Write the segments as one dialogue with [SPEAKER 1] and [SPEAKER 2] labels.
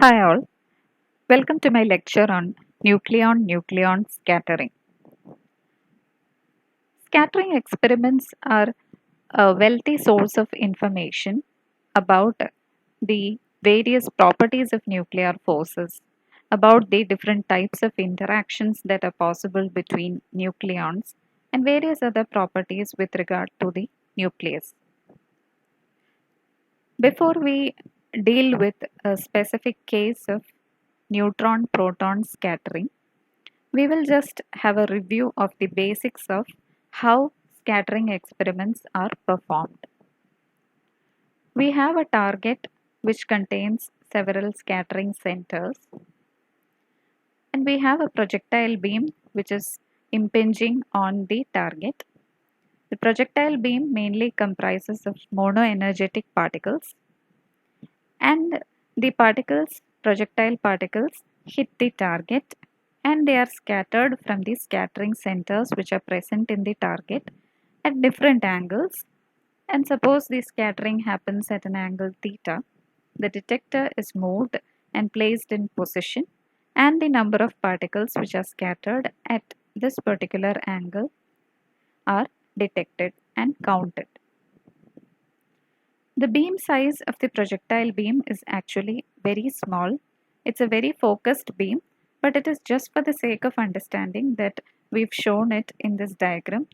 [SPEAKER 1] Hi all, welcome to my lecture on nucleon scattering. Scattering experiments are a wealthy source of information about the various properties of nuclear forces, about the different types of interactions that are possible between nucleons, and various other properties with regard to the nucleus. Before we deal with a specific case of neutron proton scattering, we will just have a review of the basics of how scattering experiments are performed. We have a target which contains several scattering centers, and we have a projectile beam which is impinging on the target. The projectile beam mainly comprises of monoenergetic particles, and the projectile particles, hit the target and they are scattered from the scattering centers which are present in the target at different angles. And suppose the scattering happens at an angle theta, the detector is moved and placed in position, and the number of particles which are scattered at this particular angle are detected and counted. The beam size of the projectile beam is actually very small. It's a very focused beam, but it is just for the sake of understanding that we've shown it in this diagram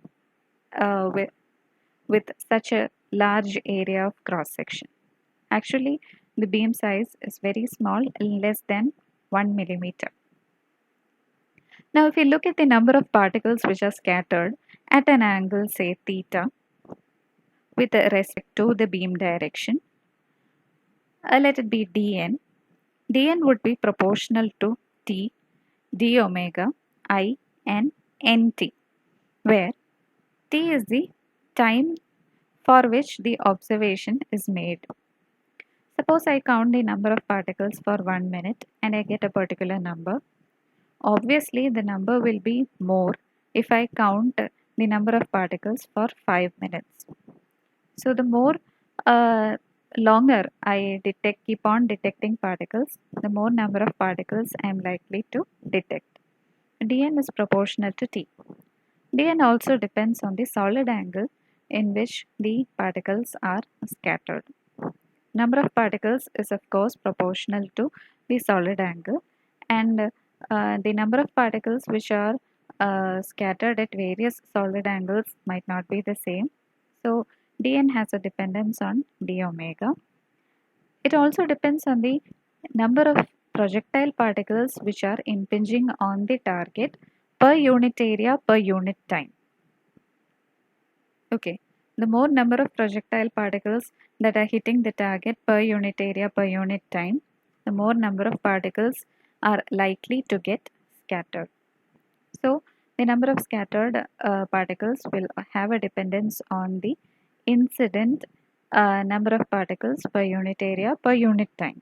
[SPEAKER 1] with such a large area of cross section. Actually, the beam size is very small, less than 1 millimeter. Now, if you look at the number of particles which are scattered at an angle, say theta, with respect to the beam direction, let it be dn. dn would be proportional to t d omega I n nt, where t is the time for which the observation is made. Suppose I count the number of particles for 1 minute and I get a particular number. Obviously, the number will be more if I count the number of particles for 5 minutes. So the more longer I keep on detecting particles, the more number of particles I am likely to detect. dn is proportional to t. dn also depends on the solid angle in which the particles are scattered. Number of particles is of course proportional to the solid angle, and the number of particles which are scattered at various solid angles might not be the same. So dn has a dependence on d omega. It also depends on the number of projectile particles which are impinging on the target per unit area per unit time. Okay, the more number of projectile particles that are hitting the target per unit area per unit time, the more number of particles are likely to get scattered. So, the number of scattered particles will have a dependence on the incident number of particles per unit area per unit time.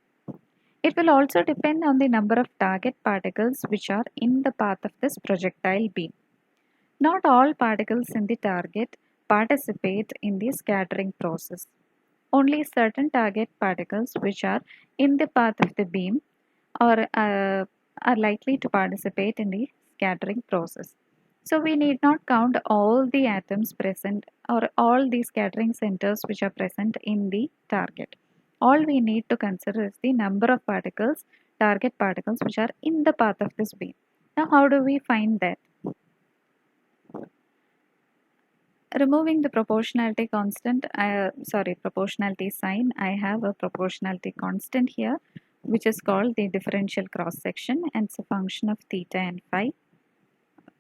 [SPEAKER 1] It will also depend on the number of target particles which are in the path of this projectile beam. Not all particles in the target participate in the scattering process. Only certain target particles which are in the path of the beam are likely to participate in the scattering process. So we need not count all the atoms present or all the scattering centers which are present in the target. All we need to consider is the number of particles, target particles which are in the path of this beam. Now how do we find that? Removing the proportionality sign, I have a proportionality constant here, which is called the differential cross section, and it's a function of theta and phi.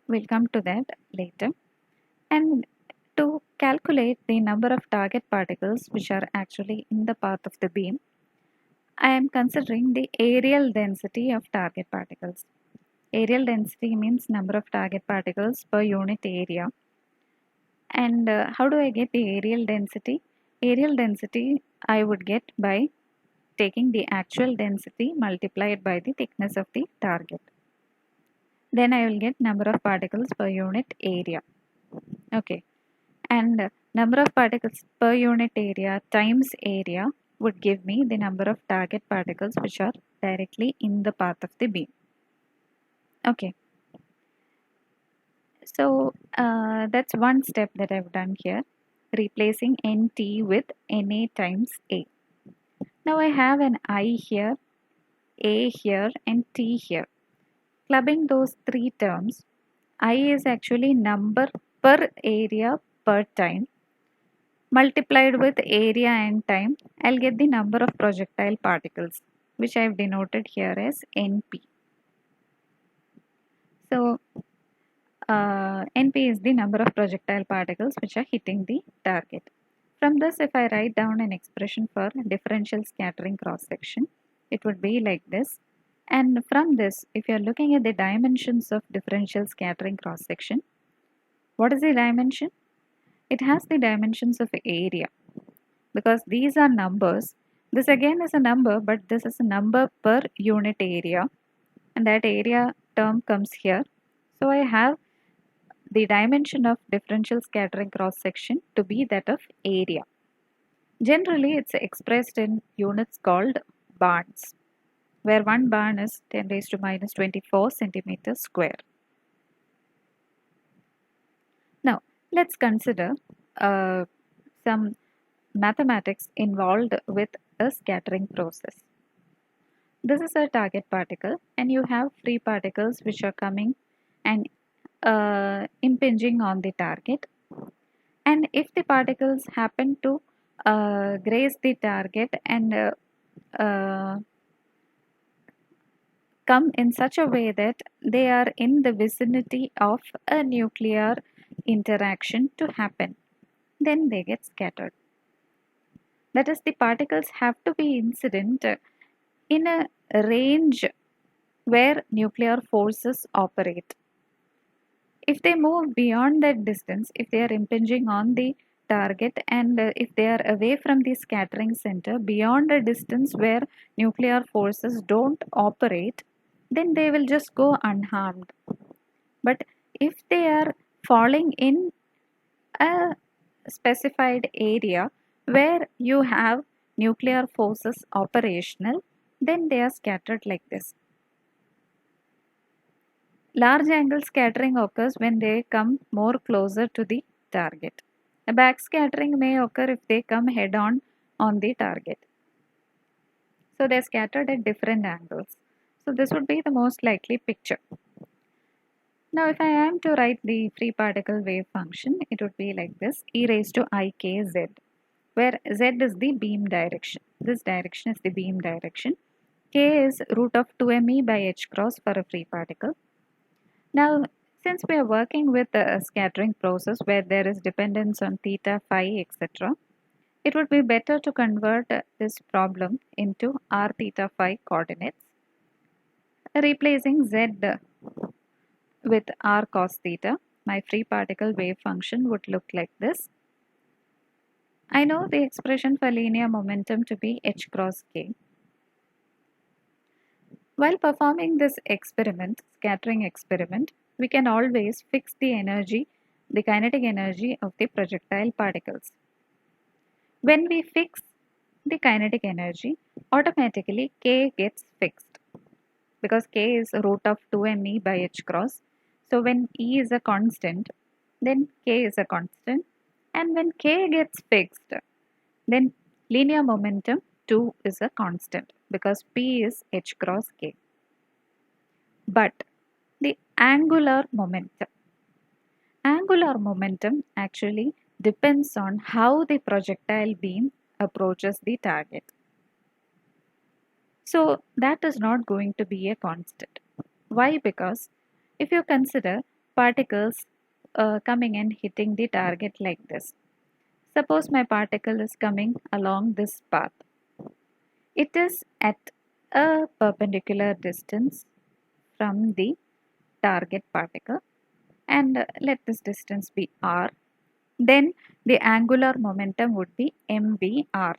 [SPEAKER 1] We'll come to that later. And to calculate the number of target particles which are actually in the path of the beam, I am considering the areal density of target particles. Areal density means number of target particles per unit area. And how do I get the areal density? Areal density I would get by taking the actual density multiplied by the thickness of the target. Then I will get number of particles per unit area. Okay. And number of particles per unit area times area would give me the number of target particles which are directly in the path of the beam. Okay, so that's one step that I've done here, replacing NT with NA times A. Now I have an I here, A here, and T here. Clubbing those three terms, I is actually number per area per time. Multiplied with area and time, I'll get the number of projectile particles, which I've denoted here as NP. So, NP is the number of projectile particles which are hitting the target. From this, if I write down an expression for differential scattering cross section, it would be like this. And from this, if you're looking at the dimensions of differential scattering cross section, what is the dimension? It has the dimensions of area, because these are numbers. This again is a number, but this is a number per unit area, and that area term comes here. So I have the dimension of differential scattering cross section to be that of area. Generally, it's expressed in units called barns, where one barn is 10 raised to minus 24 centimeters square. Now, let's consider some mathematics involved with a scattering process. This is a target particle, and you have free particles which are coming and impinging on the target. And if the particles happen to graze the target and come in such a way that they are in the vicinity of a nuclear interaction to happen, then they get scattered. That is, the particles have to be incident in a range where nuclear forces operate. If they move beyond that distance, if they are impinging on the target, and if they are away from the scattering center beyond a distance where nuclear forces don't operate, then they will just go unharmed. But if they are falling in a specified area where you have nuclear forces operational, then they are scattered like this. Large angle scattering occurs when they come more closer to the target. A backscattering may occur if they come head on the target. So they are scattered at different angles. So this would be the most likely picture. Now if I am to write the free particle wave function, it would be like this: e raised to ikz, where z is the beam direction. This direction is the beam direction. K is root of 2me by h cross for a free particle. Now, since we are working with a scattering process where there is dependence on theta, phi, etc., it would be better to convert this problem into r theta phi coordinates, replacing z with r cos theta. My free particle wave function would look like this. I know the expression for linear momentum to be h cross k. While performing this experiment, scattering experiment, we can always fix the energy, the kinetic energy of the projectile particles. When we fix the kinetic energy, automatically K gets fixed, because K is root of 2me by h cross. So when E is a constant, then K is a constant, and when K gets fixed, then linear momentum 2 is a constant, because P is h cross K. But the angular momentum actually depends on how the projectile beam approaches the target. So that is not going to be a constant. Why? Because if you consider particles coming and hitting the target like this, suppose my particle is coming along this path. It is at a perpendicular distance from the target particle, and let this distance be r. Then the angular momentum would be mvr.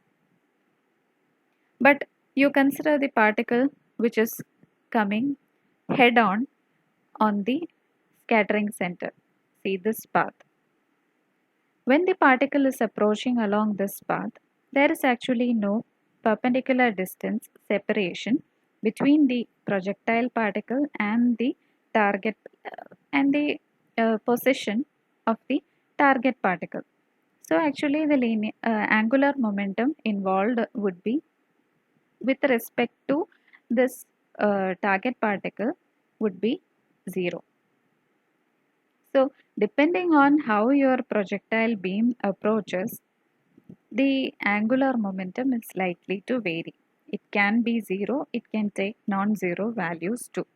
[SPEAKER 1] But you consider the particle which is coming head on the scattering center. See this path. When the particle is approaching along this path, there is actually no perpendicular distance separation between the projectile particle and the target and the position of the target particle. So actually the angular momentum involved would be with respect to this target particle would be 0. So depending on how your projectile beam approaches, the angular momentum is likely to vary. It can be 0, it can take non-zero values too.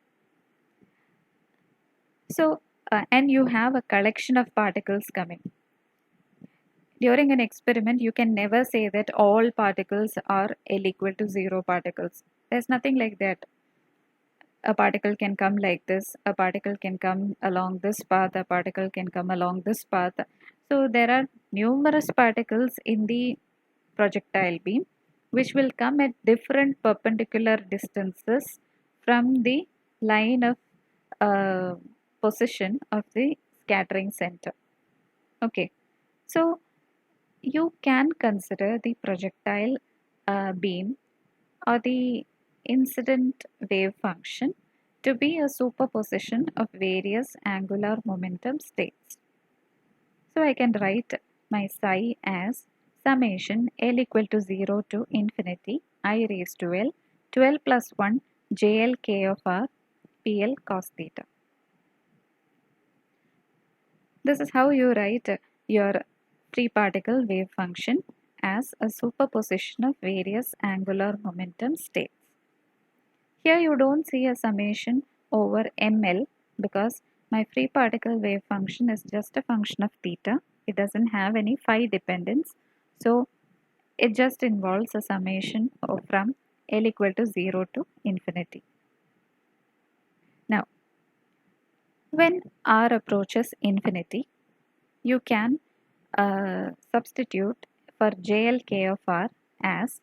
[SPEAKER 1] So, and you have a collection of particles coming. During an experiment, you can never say that all particles are L equal to 0 particles. There's nothing like that. A particle can come like this, a particle can come along this path, a particle can come along this path. So there are numerous particles in the projectile beam which will come at different perpendicular distances from the line of uh, position of the scattering center. Okay, so you can consider the projectile beam or the incident wave function to be a superposition of various angular momentum states. So I can write my psi as summation L equal to 0 to infinity I raised to L 12 plus 1 JL K of R PL cos theta. This is how you write your free particle wave function as a superposition of various angular momentum states. Here you don't see a summation over ml because my free particle wave function is just a function of theta. It doesn't have any phi dependence. So it just involves a summation from L equal to 0 to infinity. Now, when R approaches infinity, you can substitute for JLK of R as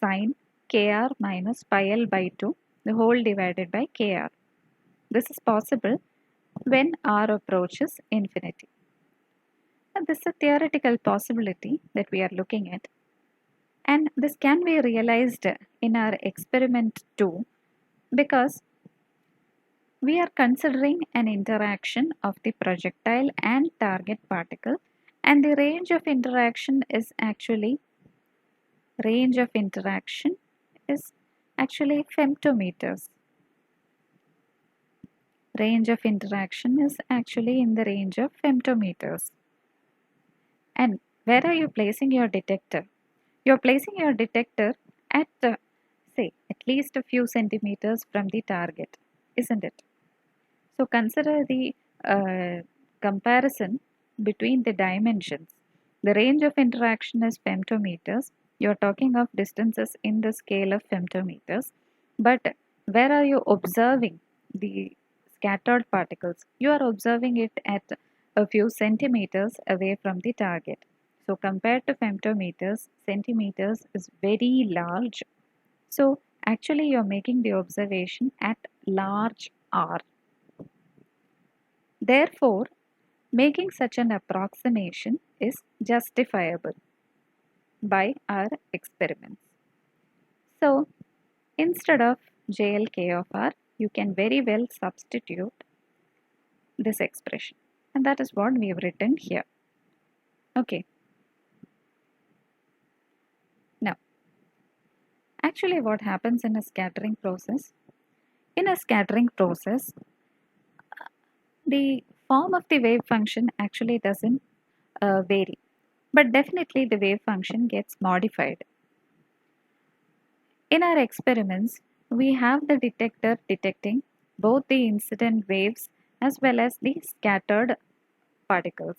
[SPEAKER 1] sine KR minus pi L by 2 the whole divided by KR. This is possible when R approaches infinity. And this is a theoretical possibility that we are looking at, and this can be realized in our experiment too, because we are considering an interaction of the projectile and target particle, and the range of interaction is actually femtometers. Range of interaction is actually in the range of femtometers. And where are you placing your detector? You're placing your detector at say at least a few centimeters from the target, isn't it? So consider the comparison between the dimensions. The range of interaction is femtometers. You're talking of distances in the scale of femtometers. But where are you observing the scattered particles? You are observing it at a few centimeters away from the target. So compared to femtometers, centimeters is very large. So actually you're making the observation at large R. Therefore, making such an approximation is justifiable by our experiments. So, instead of JLK of R, you can very well substitute this expression, and that is what we have written here. Okay. Now, actually what happens in a scattering process? In a scattering process, the form of the wave function actually doesn't vary, but definitely the wave function gets modified. In our experiments, we have the detector detecting both the incident waves as well as the scattered particles.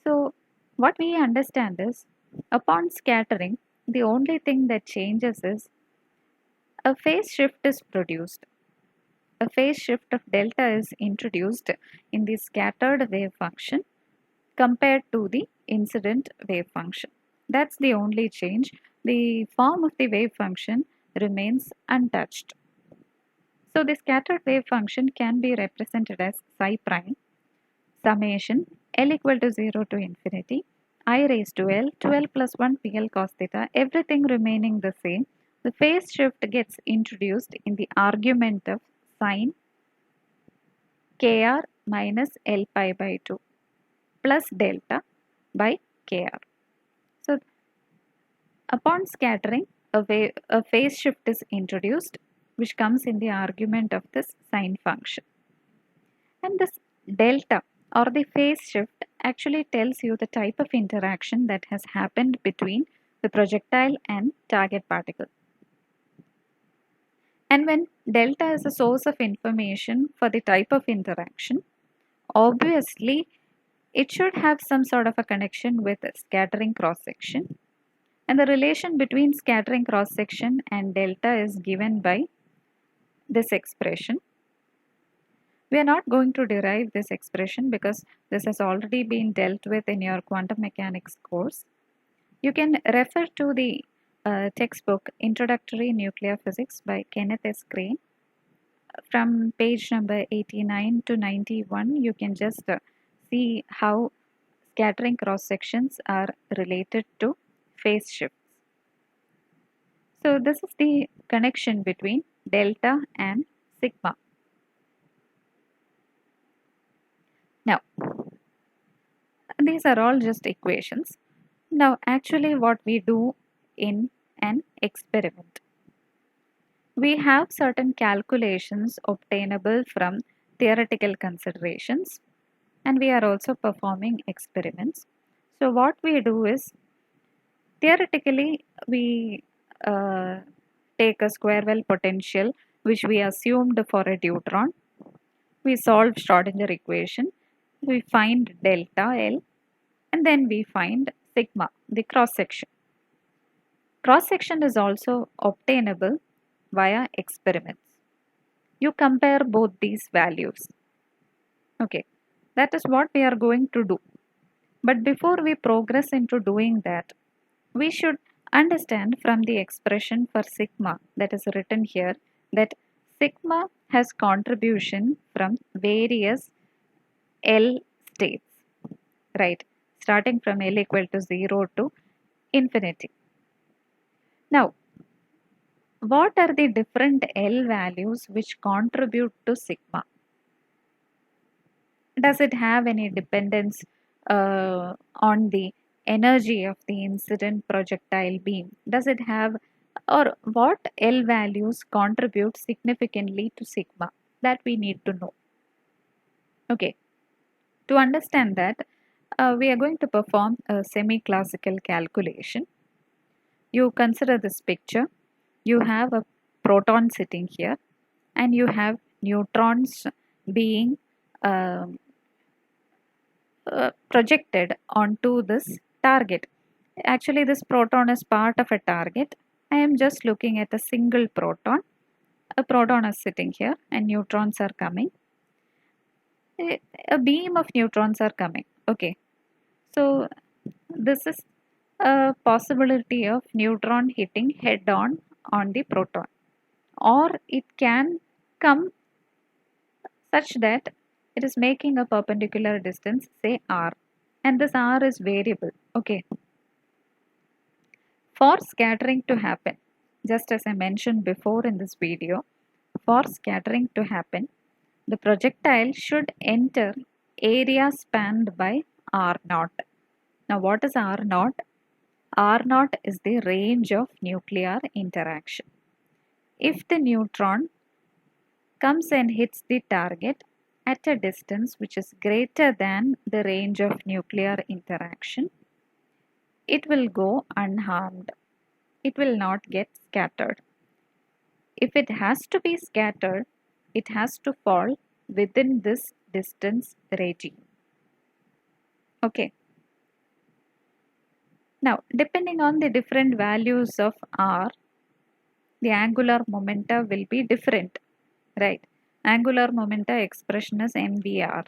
[SPEAKER 1] So, what we understand is, upon scattering, the only thing that changes is a phase shift is produced. A phase shift of delta is introduced in the scattered wave function compared to the incident wave function. That's the only change. The form of the wave function remains untouched. So the scattered wave function can be represented as psi prime summation L equal to 0 to infinity I raised to L, 12 plus 1 PL cos theta, everything remaining the same. The phase shift gets introduced in the argument of sine kr minus L pi by 2 plus delta by kr. So upon scattering, a phase shift is introduced which comes in the argument of this sine function. And this delta or the phase shift actually tells you the type of interaction that has happened between the projectile and target particle. And when delta is a source of information for the type of interaction, obviously it should have some sort of a connection with scattering cross section. And the relation between scattering cross section and delta is given by this expression. We are not going to derive this expression because this has already been dealt with in your quantum mechanics course. You can refer to the textbook Introductory Nuclear Physics by Kenneth S. Crane. From page number 89 to 91, you can just see how scattering cross sections are related to phase shifts. So this is the connection between delta and sigma. Now, these are all just equations. Now, actually what we do in an experiment, we have certain calculations obtainable from theoretical considerations, and we are also performing experiments. So what we do is, theoretically we take a square well potential which we assumed for a deuteron. We solve Schrodinger equation, we find delta L, and then we find sigma, the cross section. Cross section is also obtainable via experiments. You compare both these values. Okay, that is what we are going to do. But before we progress into doing that, we should understand from the expression for sigma that is written here that sigma has contribution from various L states, right? Starting from L equal to 0 to infinity. Now, what are the different L values which contribute to sigma? Does it have any dependence on the energy of the incident projectile beam? Does it have, or what L values contribute significantly to sigma? That we need to know. Okay, to understand that, we are going to perform a semi-classical calculation. You consider this picture. You have a proton sitting here and you have neutrons being projected onto this target. Actually, this proton is part of a target. I am just looking at a single proton. A proton is sitting here and neutrons are coming. A beam of neutrons are coming. Okay, so this is a possibility of neutron hitting head on the proton, or it can come such that it is making a perpendicular distance, say r, and this r is variable. Okay, for scattering to happen, just as I mentioned before in this video, for scattering to happen, the projectile should enter area spanned by r naught. Now what is r naught? R naught is the range of nuclear interaction. If the neutron comes and hits the target at a distance which is greater than the range of nuclear interaction, it will go unharmed. It will not get scattered. If it has to be scattered, it has to fall within this distance regime. Okay. Now, depending on the different values of r, the angular momenta will be different, right? Angular momenta expression is mvr.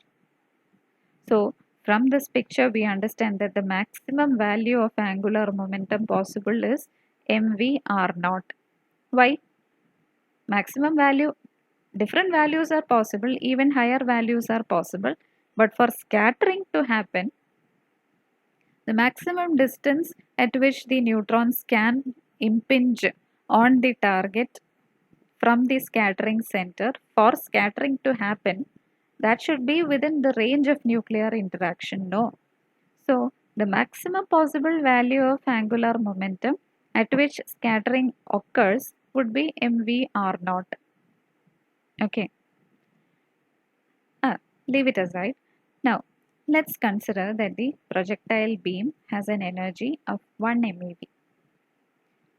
[SPEAKER 1] So, from this picture, we understand that the maximum value of angular momentum possible is mvr naught. Why? Maximum value, different values are possible, even higher values are possible, but for scattering to happen, The maximum distance at which the neutrons can impinge on the target from the scattering center for scattering to happen, that should be within the range of nuclear interaction, no? So, the maximum possible value of angular momentum at which scattering occurs would be mvr0. Okay, leave it aside. Now, let's consider that the projectile beam has an energy of 1 MeV.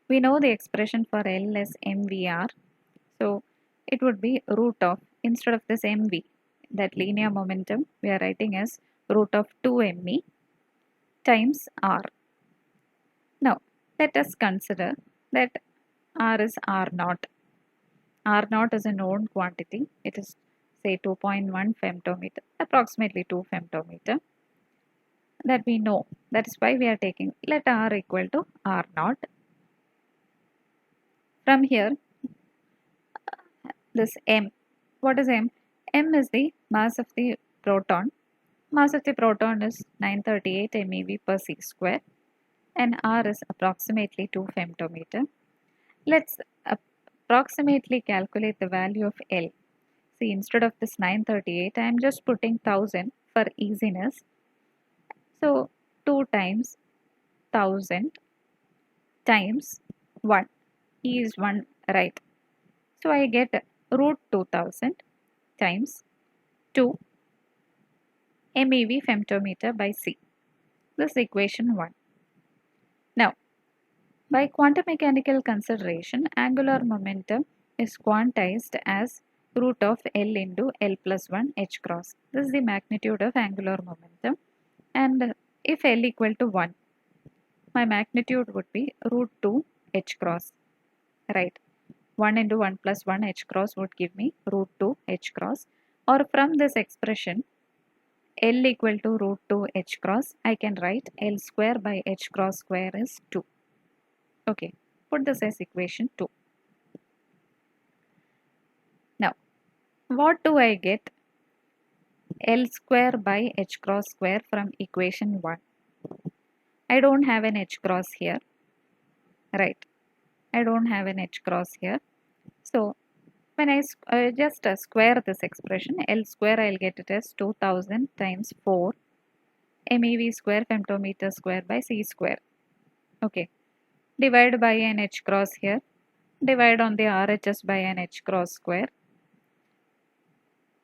[SPEAKER 1] We know the expression for L as mvr, so it would be root of, instead of this mv, that linear momentum we are writing as root of 2me times r. Now, let us consider that r is r0. r0 is a known quantity. It is say 2.1 femtometer, approximately 2 femtometer, that we know. That is why we are taking, let r equal to r0. From here, this m, what is m? M is the mass of the proton. Mass of the proton is 938 MeV per c square, and r is approximately 2 femtometer. Let's approximately calculate the value of L. See, instead of this 938, I am just putting 1000 for easiness. So 2 times 1000 times 1. E is 1, right? So I get root 2000 times 2 MeV femtometer by C. This is equation 1. Now, by quantum mechanical consideration, angular momentum is quantized as root of L into L plus 1 h cross. This is the magnitude of angular momentum, and if L equal to 1, my magnitude would be root 2 h cross, right? 1 into 1 plus 1 h cross would give me root 2 h cross, or from this expression L equal to root 2 h cross, I can write L square by h cross square is 2. Okay, put this as equation 2. Now, what do I get L square by h cross square from equation 1? I don't have an h cross here, right? I don't have an h cross here. So, when I just square this expression, L square, I'll get it as 2000 times 4 MeV square femtometer square by C square. Okay, divide by an h cross here, divide on the RHS by an h cross square.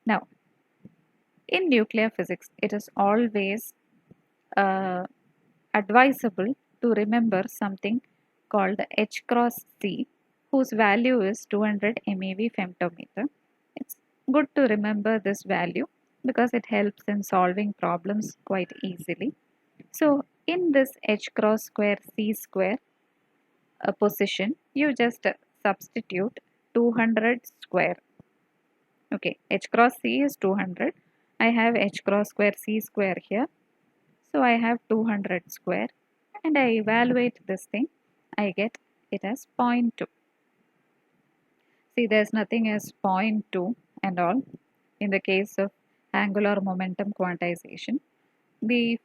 [SPEAKER 1] Now, in nuclear physics, it is always advisable to remember something called h cross C, whose value is 200 MeV femtometer. It's good to remember this value because it helps in solving problems quite easily. So, in this h cross square C square position, you just substitute 200 square. Okay, h cross C is 200. I have h cross square C square here. So I have 200 square, and I evaluate this thing. I get it as 0.2. See, there's nothing as 0.2 and all in the case of angular momentum quantization. The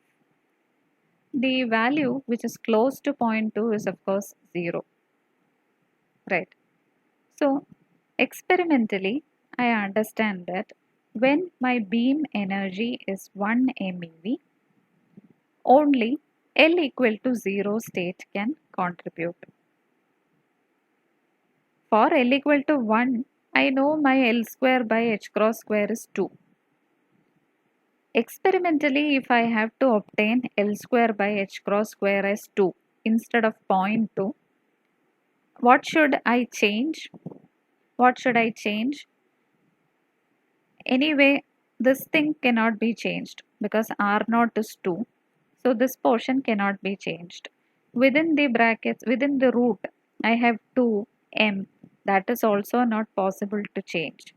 [SPEAKER 1] value which is close to 0.2 is of course 0. Right. So experimentally, I understand that when my beam energy is 1 MeV, only L equal to 0 state can contribute. For L equal to 1, I know my L square by h cross square is 2. Experimentally, if I have to obtain L square by h cross square as 2 instead of 0.2, what should I change? What should I change? Anyway, this thing cannot be changed because R0 is 2. So this portion cannot be changed. Within the brackets, within the root, I have 2m. That is also not possible to change.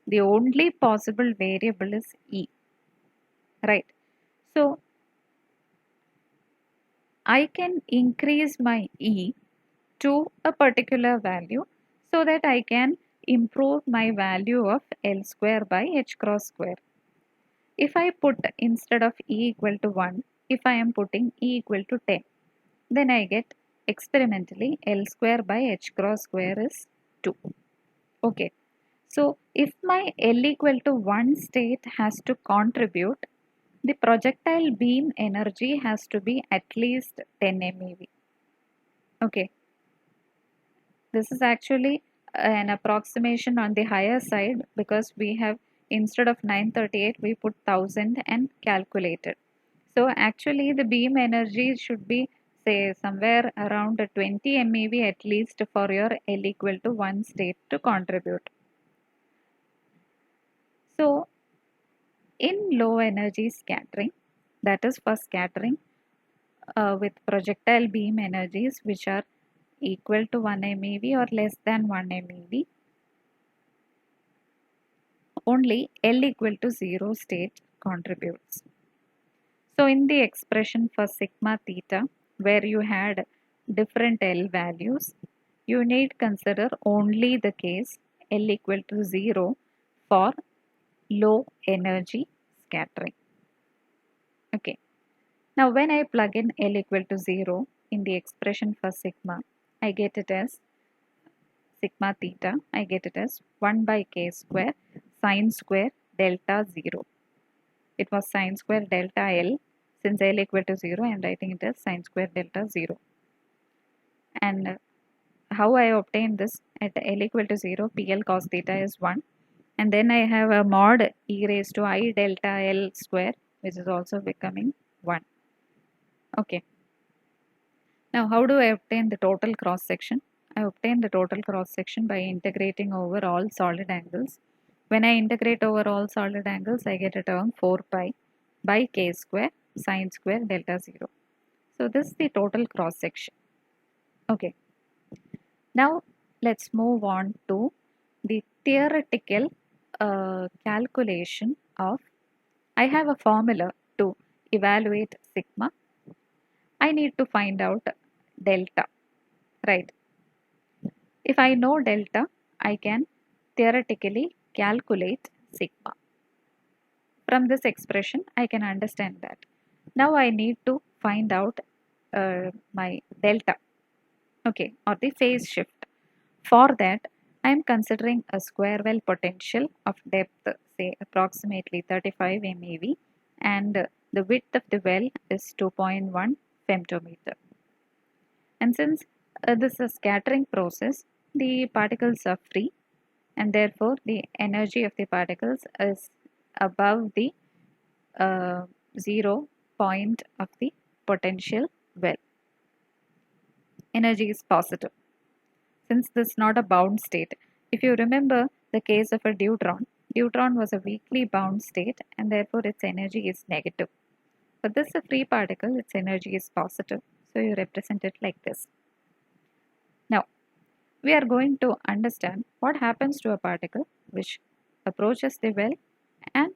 [SPEAKER 1] The only possible variable is E. Right. So I can increase my E to a particular value so that I can improve my value of L square by h cross square. If I put instead of E equal to 1, if I am putting E equal to 10, then I get experimentally L square by H cross square is 2. Okay. So if my L equal to 1 state has to contribute, the projectile beam energy has to be at least 10 MeV. Okay. This is actually an approximation on the higher side because we have, instead of 938, we put 1000 and calculated. So actually the beam energy should be, say, somewhere around 20 MeV at least for your L equal to 1 state to contribute. So in low energy scattering, that is for scattering with projectile beam energies which are equal to 1 MeV or less than 1 MeV, only L equal to 0 state contributes. So in the expression for sigma theta, where you had different L values, you need consider only the case L equal to 0 for low energy scattering. Okay. Now when I plug in L equal to 0 in the expression for sigma, I get it as sigma theta, I get it as 1 by k square sine square delta 0. It was sine square delta L, since L equal to 0, I am writing it as sine square delta 0. And how I obtain this, at L equal to 0, PL cos theta is 1. And then I have a mod e raised to I delta L square, which is also becoming 1. Okay. Now how do I obtain the total cross section? I obtain the total cross section by integrating over all solid angles. When I integrate over all solid angles, I get a term 4 pi by k square sine square delta 0. So this is the total cross section. Okay. Now let's move on to the theoretical calculation of, I have a formula to evaluate sigma. I need to find out delta, right? If I know delta, I can theoretically calculate sigma. From this expression, I can understand that. Now I need to find out my delta, okay, or the phase shift. For that, I am considering a square well potential of depth, say approximately 35 MeV, and the width of the well is 2.1 femtometer. And since this is a scattering process, the particles are free, and therefore the energy of the particles is above the 0 point of the potential well. Energy is positive. Since this is not a bound state, if you remember the case of a deuteron was a weakly bound state and therefore its energy is negative. But this is a free particle, its energy is positive. So you represent it like this. Now, we are going to understand what happens to a particle which approaches the well and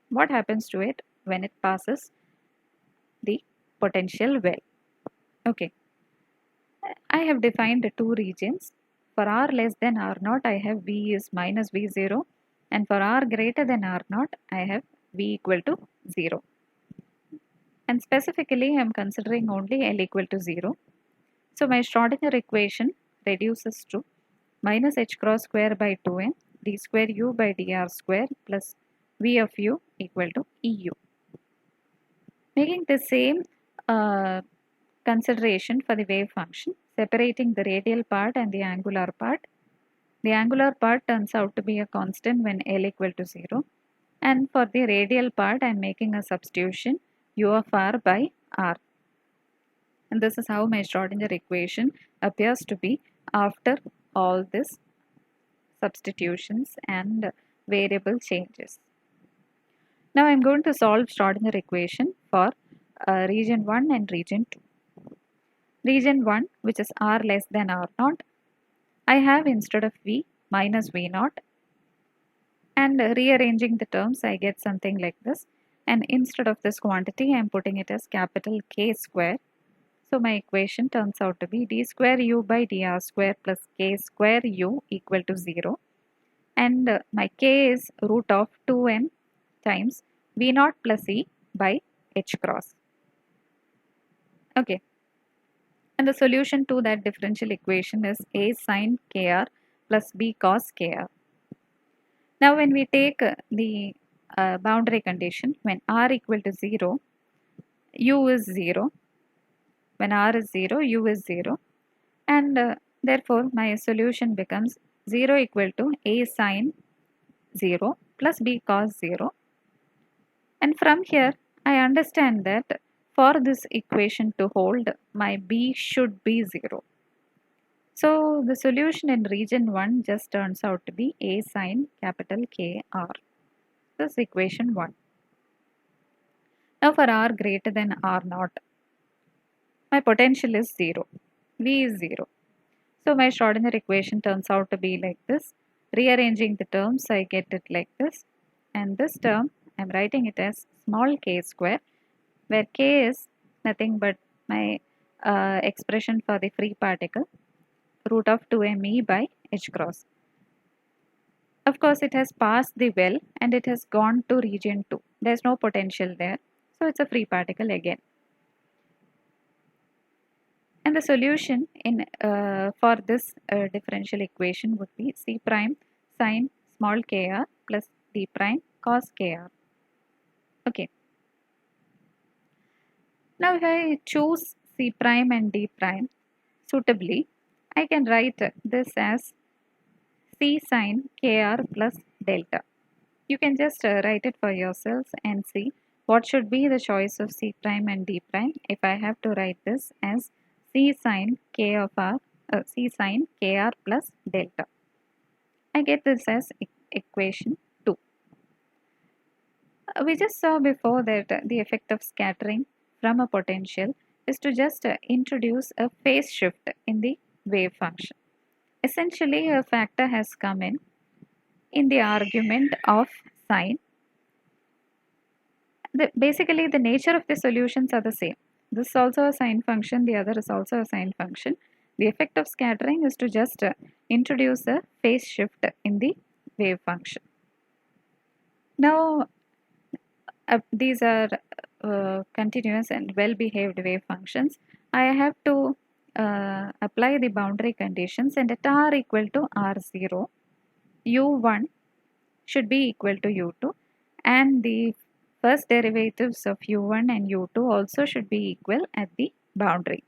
[SPEAKER 1] what happens to it when it passes the potential well. Okay. I have defined two regions. For r less than r0, I have V is minus V0, and for r greater than r0, I have V equal to 0. And specifically, I am considering only L equal to 0. So my Schrodinger equation reduces to minus h cross square by 2n d square u by dr square plus V of u equal to EU. Making the same consideration for the wave function, separating the radial part and the angular part. The angular part turns out to be a constant when L equal to 0. And for the radial part, I am making a substitution u of r by r. And this is how my Schrodinger equation appears to be after all these substitutions and variable changes. Now I am going to solve Schrodinger equation for region 1 and region 2. Region 1, which is r less than r0, I have instead of V minus V0, and rearranging the terms I get something like this, and instead of this quantity I am putting it as capital K square. So my equation turns out to be d square u by dr square plus k square u equal to 0, and my k is root of 2m times V0 plus E by h cross. Okay, and the solution to that differential equation is A sine kr plus B cos kr. Now when we take the boundary condition, when r equal to 0, u is 0. When r is 0, u is 0. And therefore my solution becomes 0 equal to A sine 0 plus B cos 0. And from here, I understand that for this equation to hold, my B should be 0. So the solution in region 1 just turns out to be A sine capital KR. This is equation 1. Now for R greater than R naught, my potential is 0. V is 0. So my Schrodinger equation turns out to be like this. Rearranging the terms, I get it like this. And this term, I'm writing it as small k square, where k is nothing but my expression for the free particle, root of 2me by h cross. Of course, it has passed the well and it has gone to region 2. There's no potential there. So it's a free particle again. And the solution in for this differential equation would be C prime sine small kr plus D prime cos kr. Okay. Now if I choose C prime and D prime suitably, I can write this as C sine kr plus delta. You can just write it for yourselves and see what should be the choice of C prime and D prime if I have to write this as C sine k of r, C sine kr plus delta. I get this as equation 2. We just saw before that the effect of scattering from a potential is to just introduce a phase shift in the wave function. Essentially, a factor has come in the argument of sine. Basically, the nature of the solutions are the same. This is also a sine function, the other is also a sine function. The effect of scattering is to just introduce a phase shift in the wave function. Now, these are continuous and well-behaved wave functions. I have to apply the boundary conditions, and at r equal to r0, u1 should be equal to u2, and the first derivatives of u1 and u2 also should be equal at the boundary.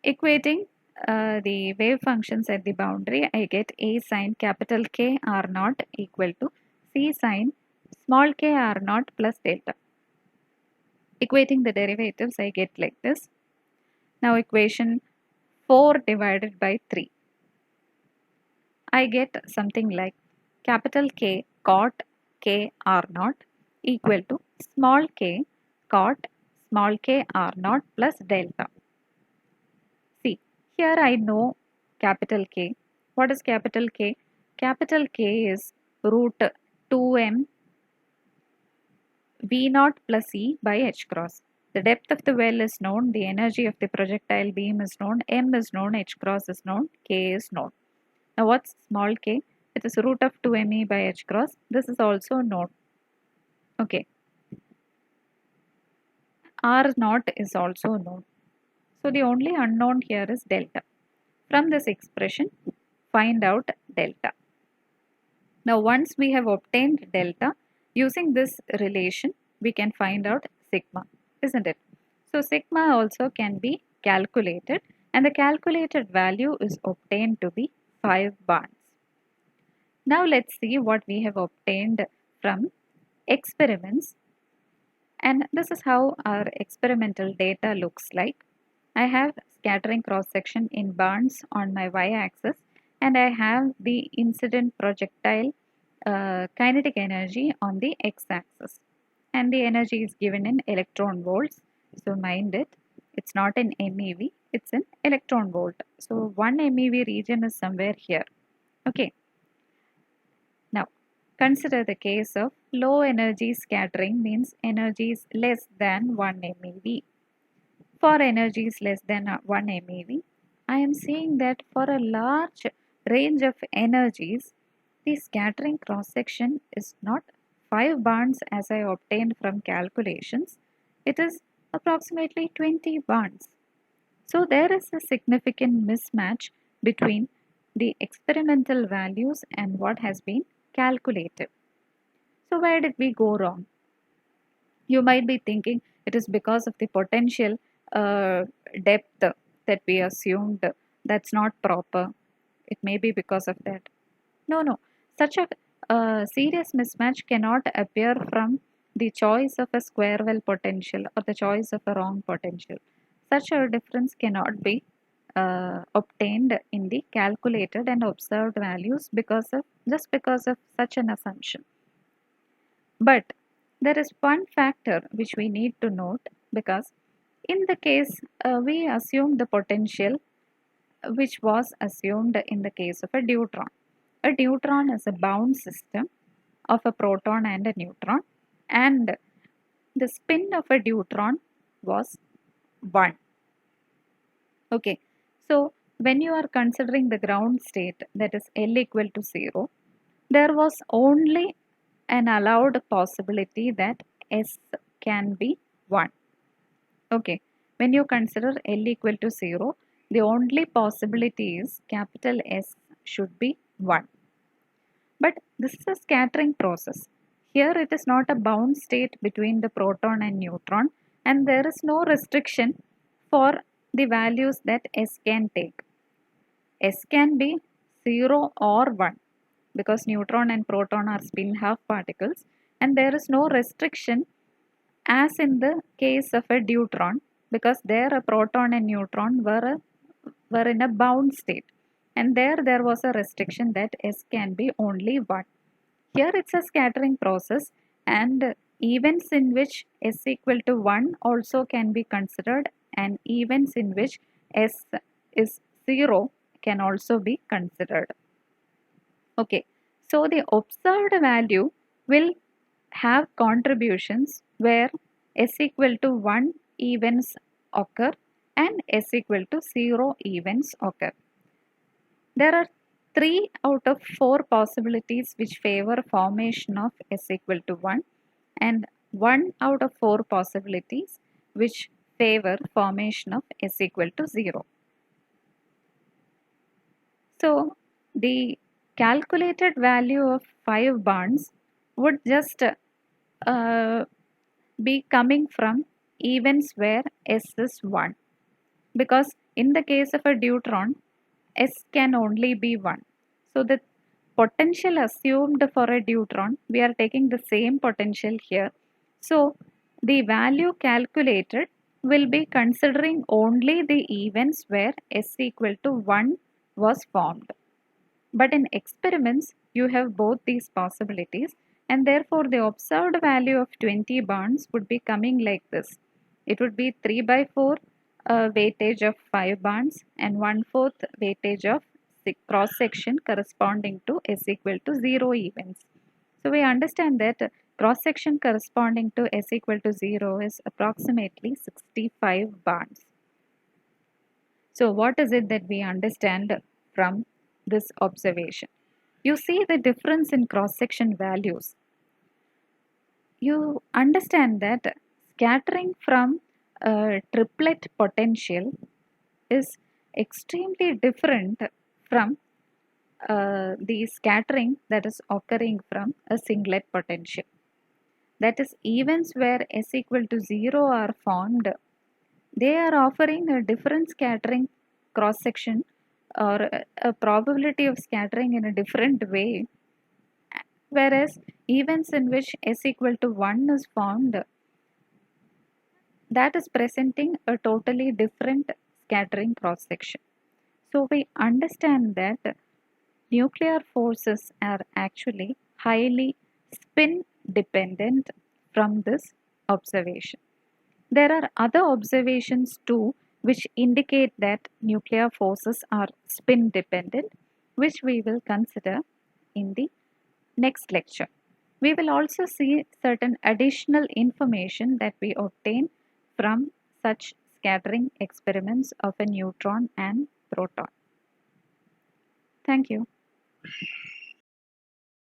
[SPEAKER 1] Equating the wave functions at the boundary, I get A sine capital K R naught equal to C sine small k R naught plus delta. Equating the derivatives, I get like this. Now equation 4 divided by 3. I get something like capital K cot K R naught equal to small k cot small k R naught plus delta. See, here I know capital K. What is capital K? Capital K is root 2m V naught plus E by h cross. The depth of the well is known, the energy of the projectile beam is known, m is known, h cross is known, k is known. Now what's small k? It is root of 2me by h cross. This is also known. Okay. R naught is also known. So the only unknown here is delta. From this expression, find out delta. Now once we have obtained delta, using this relation, we can find out sigma, isn't it? So sigma also can be calculated, and the calculated value is obtained to be 5 barns. Now let's see what we have obtained from experiments, and this is how our experimental data looks like. I have scattering cross section in barns on my y-axis, and I have the incident projectile kinetic energy on the x-axis, and the energy is given in electron volts. So mind it, it's not in MeV, it's in electron volt. So 1 MeV region is somewhere here. Okay. Now consider the case of low energy scattering, means energy is less than 1 MeV. For energies less than 1 MeV, I am seeing that for a large range of energies, the scattering cross section is not 5 barns as I obtained from calculations. It is approximately 20 bonds. So there is a significant mismatch between the experimental values and what has been calculated. So where did we go wrong? You might be thinking it is because of the potential depth that we assumed that's not proper. It may be because of that. No, no. Such a serious mismatch cannot appear from the choice of a square well potential or the choice of a wrong potential. Such a difference cannot be obtained in the calculated and observed values because of such an assumption. But there is one factor which we need to note, because in the case we assume the potential which was assumed in the case of a deuteron. A deuteron is a bound system of a proton and a neutron, and the spin of a deuteron was 1. Okay, so when you are considering the ground state, that is L equal to 0, there was only an allowed possibility that S can be 1. Okay, when you consider L equal to 0, the only possibility is capital S should be 1. But this is a scattering process. Here it is not a bound state between the proton and neutron, and there is no restriction for the values that S can take. S can be 0 or 1 because neutron and proton are spin half particles, and there is no restriction as in the case of a deuteron, because there a proton and neutron were in a bound state, and there was a restriction that S can be only 1. Here it's a scattering process, and events in which S equal to 1 also can be considered, and events in which S is 0 can also be considered. Okay, so the observed value will have contributions where S equal to 1 events occur and S equal to 0 events occur. There are 3 out of 4 possibilities which favor formation of S equal to 1, and 1 out of 4 possibilities which favor formation of S equal to 0. So the calculated value of 5 bonds would just be coming from events where S is 1, because in the case of a deuteron S can only be 1. So the potential assumed for a deuteron, we are taking the same potential here. So the value calculated will be considering only the events where S equal to 1 was formed. But in experiments, you have both these possibilities, and therefore the observed value of 20 bonds would be coming like this. It would be 3 by 4 weightage of 5 bonds and 1/4 weightage of cross section corresponding to S equal to 0 events. So we understand that cross section corresponding to S equal to 0 is approximately 65 bonds. So what is it that we understand from this observation? You see the difference in cross section values. You understand that scattering from a triplet potential is extremely different from the scattering that is occurring from a singlet potential. That is, events where S equal to 0 are formed, they are offering a different scattering cross section or a probability of scattering in a different way, whereas events in which S equal to 1 is formed, that is presenting a totally different scattering cross section. So we understand that nuclear forces are actually highly spin dependent from this observation. There are other observations too which indicate that nuclear forces are spin dependent, which we will consider in the next lecture. We will also see certain additional information that we obtain from such scattering experiments of a neutron and proton. Thank you.